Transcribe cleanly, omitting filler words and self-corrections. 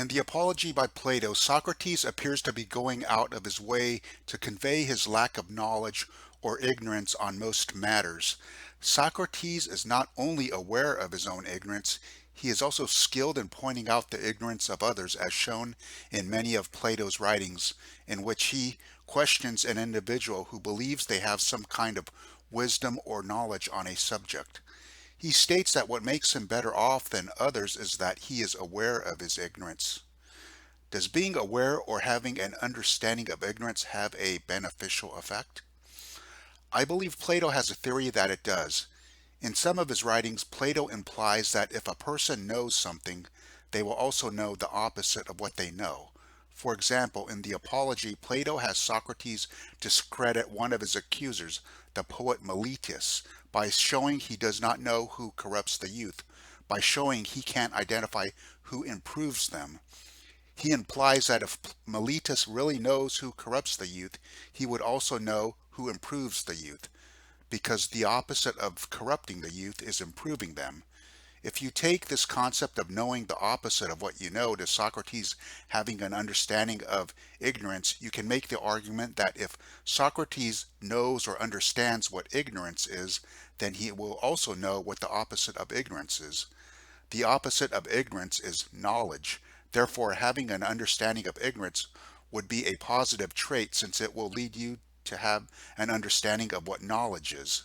In the Apology by Plato, Socrates appears to be going out of his way to convey his lack of knowledge or ignorance on most matters. Socrates is not only aware of his own ignorance, he is also skilled in pointing out the ignorance of others, as shown in many of Plato's writings, in which he questions an individual who believes they have some kind of wisdom or knowledge on a subject. He states that what makes him better off than others is that he is aware of his ignorance. Does being aware or having an understanding of ignorance have a beneficial effect? I believe Plato has a theory that it does. In some of his writings, Plato implies that if a person knows something, they will also know the opposite of what they know. For example, in the Apology, Plato has Socrates discredit one of his accusers, the poet Meletus, by showing he does not know who corrupts the youth, by showing he can't identify who improves them. He implies that if Meletus really knows who corrupts the youth, he would also know who improves the youth, because the opposite of corrupting the youth is improving them. If you take this concept of knowing the opposite of what you know to Socrates having an understanding of ignorance, you can make the argument that if Socrates knows or understands what ignorance is, then he will also know what the opposite of ignorance is. The opposite of ignorance is knowledge. Therefore, having an understanding of ignorance would be a positive trait since it will lead you to have an understanding of what knowledge is.